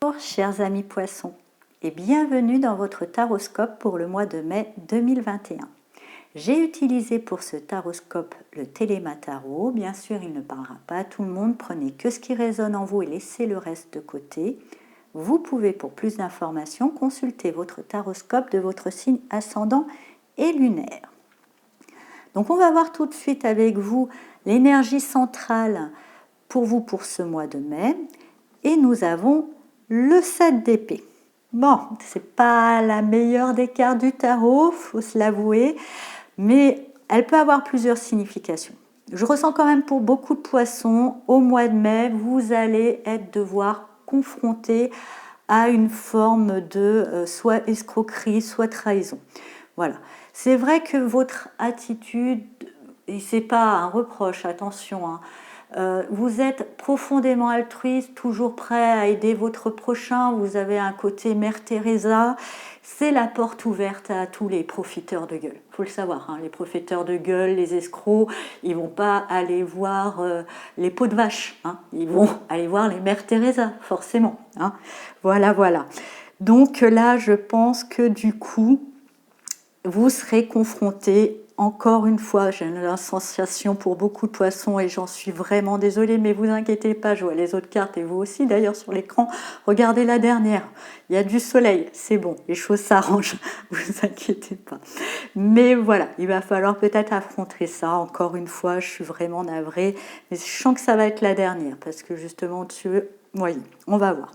Bonjour chers amis poissons et bienvenue dans votre taroscope pour le mois de mai 2021. J'ai utilisé pour ce taroscope le Téléma Tarot. Bien sûr, il ne parlera pas à tout le monde. Prenez que ce qui résonne en vous et laissez le reste de côté. Vous pouvez, pour plus d'informations, consulter votre taroscope de votre signe ascendant et lunaire. Donc, on va voir tout de suite avec vous l'énergie centrale pour vous pour ce mois de mai. Et nous avons le 7 d'épée. Bon, c'est pas la meilleure des cartes du tarot, faut se l'avouer, mais elle peut avoir plusieurs significations. Je ressens quand même pour beaucoup de poissons, au mois de mai, vous allez être devoir confronté à une forme de soit escroquerie, soit trahison. Voilà. C'est vrai que votre attitude, et c'est pas un reproche, attention, hein, vous êtes profondément altruiste, toujours prêt à aider votre prochain, vous avez un côté Mère Teresa, c'est la porte ouverte à tous les profiteurs de gueule. Il faut le savoir, hein, les profiteurs de gueule, les escrocs, ils ne vont pas aller voir les peaux de vache, hein, ils vont aller voir les Mères Teresa, forcément. Hein. Voilà, voilà. Donc là, je pense que du coup, vous serez confronté, encore une fois, j'ai la sensation pour beaucoup de poissons et j'en suis vraiment désolée, mais vous inquiétez pas, je vois les autres cartes et vous aussi d'ailleurs sur l'écran. Regardez la dernière, il y a du soleil, c'est bon, les choses s'arrangent, vous inquiétez pas. Mais voilà, il va falloir peut-être affronter ça, encore une fois, je suis vraiment navrée, mais je sens que ça va être la dernière parce que justement au-dessus, voyez, on va voir.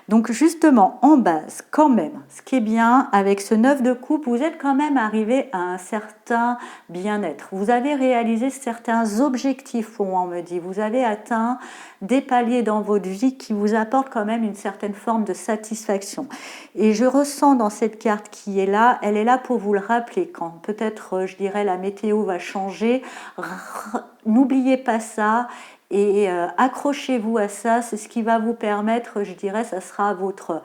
Donc justement, en base, quand même, ce qui est bien, avec ce 9 de coupe, vous êtes quand même arrivé à un certain bien-être. Vous avez réalisé certains objectifs, pour moi, on me dit. Vous avez atteint des paliers dans votre vie qui vous apportent quand même une certaine forme de satisfaction. Et je ressens dans cette carte qui est là, elle est là pour vous le rappeler. Quand peut-être, je dirais, la météo va changer, n'oubliez pas ça. Et accrochez-vous à ça, c'est ce qui va vous permettre, je dirais, ça sera votre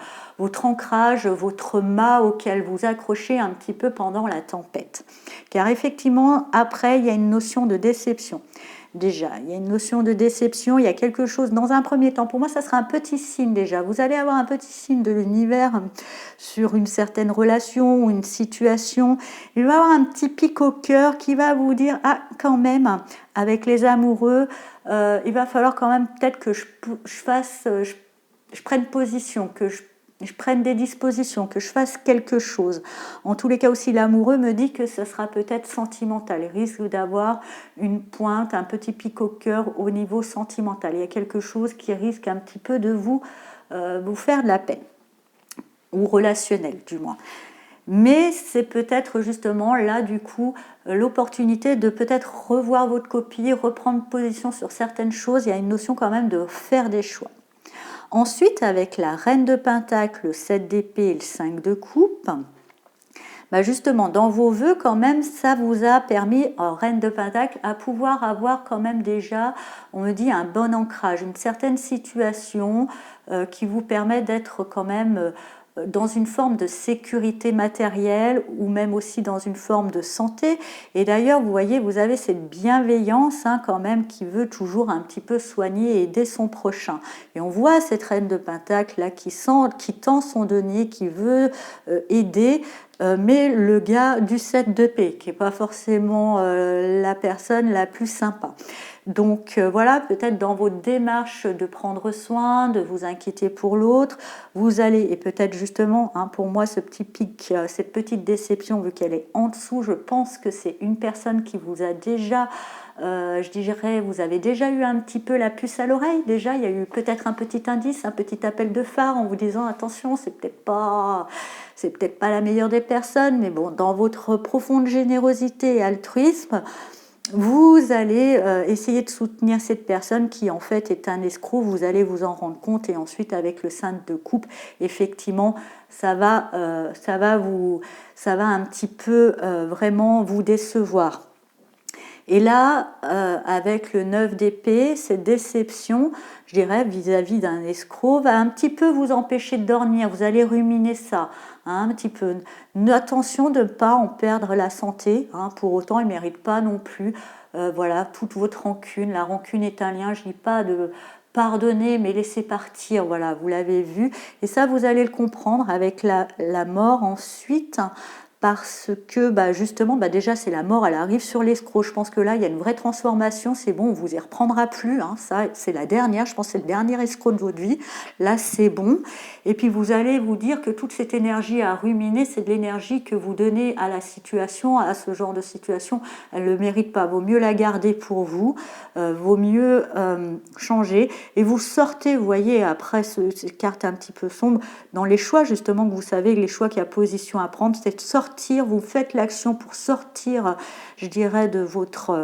ancrage, votre mât auquel vous accrochez un petit peu pendant la tempête. Car effectivement, après, il y a une notion de déception. Déjà, il y a une notion de déception, il y a quelque chose, dans un premier temps, pour moi, ça sera un petit signe déjà. Vous allez avoir un petit signe de l'univers sur une certaine relation ou une situation. Il va y avoir un petit pic au cœur qui va vous dire, ah, quand même, avec les amoureux, il va falloir quand même peut-être que je prenne position, que je prenne des dispositions, que je fasse quelque chose. En tous les cas aussi, l'amoureux me dit que ce sera peut-être sentimental. Il risque d'avoir une pointe, un petit pic au cœur au niveau sentimental. Il y a quelque chose qui risque un petit peu de vous faire de la peine, ou relationnel du moins. Mais c'est peut-être justement là du coup l'opportunité de peut-être revoir votre copie, reprendre position sur certaines choses. Il y a une notion quand même de faire des choix. Ensuite, avec la reine de Pentacle, le 7 d'épée et le 5 de coupe, justement, dans vos vœux, quand même, ça vous a permis, reine de Pentacle, à pouvoir avoir quand même déjà, on me dit, un bon ancrage, une certaine situation qui vous permet d'être quand même dans une forme de sécurité matérielle ou même aussi dans une forme de santé. Et d'ailleurs, vous voyez, vous avez cette bienveillance quand même qui veut toujours un petit peu soigner et aider son prochain. Et on voit cette reine de Pentacle là qui tend son denier, qui veut aider, mais le gars du 7 d'épée, qui n'est pas forcément la personne la plus sympa. Donc voilà, peut-être dans votre démarche de prendre soin, de vous inquiéter pour l'autre, vous allez, et peut-être justement, pour moi, ce petit pic, cette petite déception, vu qu'elle est en dessous, je pense que c'est une personne qui vous a déjà, je dirais, vous avez déjà eu un petit peu la puce à l'oreille, déjà, il y a eu peut-être un petit indice, un petit appel de phare en vous disant, attention, c'est peut-être pas la meilleure des personnes, mais bon, dans votre profonde générosité et altruisme, vous allez essayer de soutenir cette personne qui en fait est un escroc, vous allez vous en rendre compte et ensuite avec le 5 de coupe, effectivement, ça va un petit peu vraiment vous décevoir. Et là, avec le 9 d'épée, cette déception, je dirais, vis-à-vis d'un escroc, va un petit peu vous empêcher de dormir. Vous allez ruminer ça, un petit peu. Attention de ne pas en perdre la santé. Pour autant, il ne mérite pas non plus toute votre rancune. La rancune est un lien, je ne dis pas pardonner mais laisser partir, voilà, vous l'avez vu. Et ça, vous allez le comprendre avec la mort ensuite, parce que justement, déjà c'est la mort, elle arrive sur l'escroc. Je pense que là, il y a une vraie transformation, c'est bon, on vous y reprendra plus, hein. Ça c'est la dernière, je pense que c'est le dernier escroc de votre vie, là c'est bon. Et puis vous allez vous dire que toute cette énergie à ruminer, c'est de l'énergie que vous donnez à la situation, à ce genre de situation, elle ne le mérite pas, vaut mieux la garder pour vous, vaut mieux changer. Et vous sortez, vous voyez, après cette carte un petit peu sombre, dans les choix justement, que vous savez, les choix qu'il y a position à prendre, c'est de sortir, vous faites l'action pour sortir, je dirais, de votre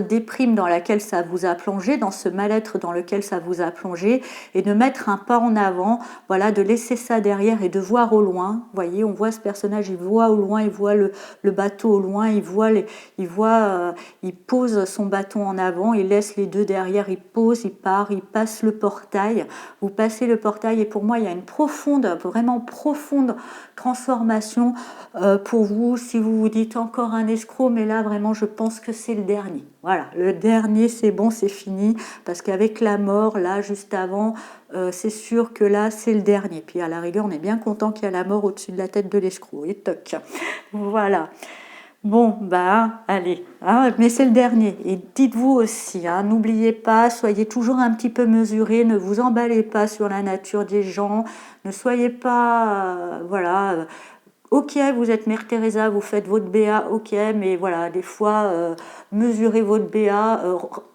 déprime dans laquelle ça vous a plongé, dans ce mal-être dans lequel ça vous a plongé, et de mettre un pas en avant, voilà, de laisser ça derrière et de voir au loin. Vous voyez, on voit ce personnage, il voit au loin, il voit le bateau au loin, il pose son bâton en avant, il laisse les deux derrière, il pose, il part, il passe le portail. Vous passez le portail et pour moi, il y a une profonde, vraiment profonde transformation pour vous. Si vous vous dites encore un escroc, mais là vraiment, je pense que c'est le dernier. Voilà, le dernier, c'est bon, c'est fini, parce qu'avec la mort, là, juste avant, c'est sûr que là, c'est le dernier. Puis à la rigueur, on est bien content qu'il y a la mort au-dessus de la tête de l'escroc. Et toc. Voilà. Bon, allez, hein, mais c'est le dernier. Et dites-vous aussi, hein, n'oubliez pas, soyez toujours un petit peu mesurés, ne vous emballez pas sur la nature des gens, ne soyez pas, voilà. Ok, vous êtes Mère Teresa, vous faites votre BA, ok, mais voilà, des fois, mesurez votre BA.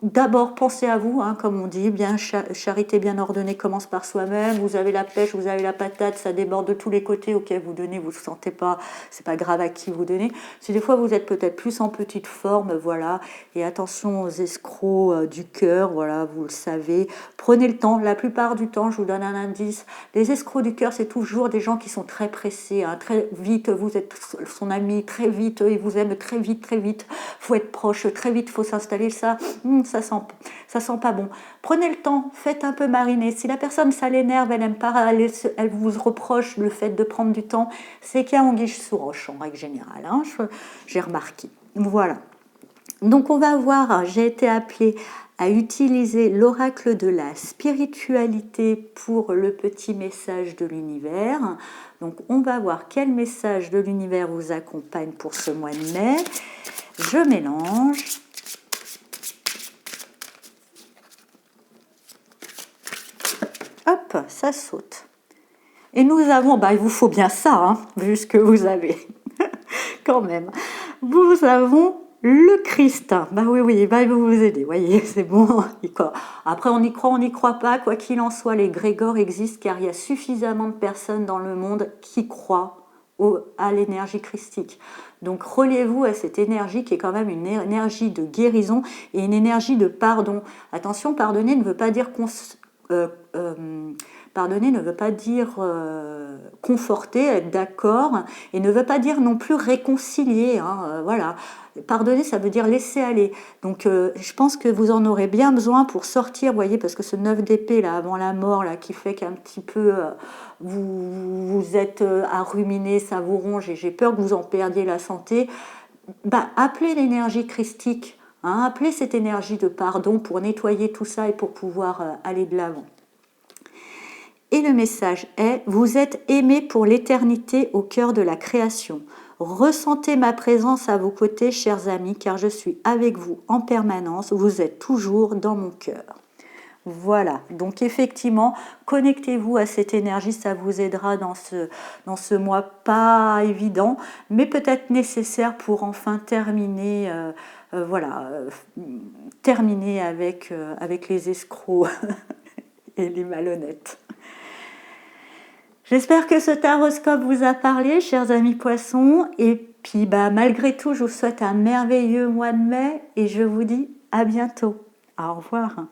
D'abord, pensez à vous, hein, comme on dit, bien charité bien ordonnée commence par soi-même. Vous avez la pêche, vous avez la patate, ça déborde de tous les côtés. Ok, vous donnez, vous ne sentez pas, c'est pas grave à qui vous donnez. Si des fois vous êtes peut-être plus en petite forme, voilà, et attention aux escrocs du cœur, voilà, vous le savez. Prenez le temps. La plupart du temps, je vous donne un indice. Les escrocs du cœur, c'est toujours des gens qui sont très pressés, hein, très vite, vous êtes son ami, très vite, il vous aime très vite, faut être proche, très vite, faut s'installer, ça sent pas bon. Prenez le temps, faites un peu mariner. Si la personne, ça l'énerve, elle aime pas, elle vous reproche le fait de prendre du temps, c'est qu'il y a anguille sous roche, en règle générale, hein, j'ai remarqué. Voilà. Donc on va voir, j'ai été appelée à utiliser l'oracle de la spiritualité pour le petit message de l'univers. Donc on va voir quel message de l'univers vous accompagne pour ce mois de mai. Je mélange. Hop, ça saute. Et nous avons, il vous faut bien ça, hein, vu ce que vous avez. Quand même. Nous avons le Christ. Oui, il va vous aider, voyez, c'est bon. Après, on n'y croit pas, quoi qu'il en soit, les Grégores existent car il y a suffisamment de personnes dans le monde qui croient à l'énergie christique. Donc, reliez-vous à cette énergie qui est quand même une énergie de guérison et une énergie de pardon. Attention, pardonner ne veut pas dire pardonner ne veut pas dire conforter, être d'accord, et ne veut pas dire non plus réconcilier. Voilà. Pardonner, ça veut dire laisser aller. Donc, je pense que vous en aurez bien besoin pour sortir, vous voyez, parce que ce 9 d'épée, là, avant la mort, là, qui fait qu'un petit peu, vous êtes à ruminer, ça vous ronge, et j'ai peur que vous en perdiez la santé. Appelez l'énergie christique, hein, appelez cette énergie de pardon pour nettoyer tout ça et pour pouvoir aller de l'avant. Et le message est: vous êtes aimés pour l'éternité au cœur de la création. Ressentez ma présence à vos côtés, chers amis, car je suis avec vous en permanence. Vous êtes toujours dans mon cœur. Voilà, donc effectivement, connectez-vous à cette énergie, ça vous aidera dans ce mois pas évident, mais peut-être nécessaire pour enfin terminer, terminer avec les escrocs et les malhonnêtes. J'espère que ce taroscope vous a parlé, chers amis poissons. Et puis, malgré tout, je vous souhaite un merveilleux mois de mai et je vous dis à bientôt. Au revoir.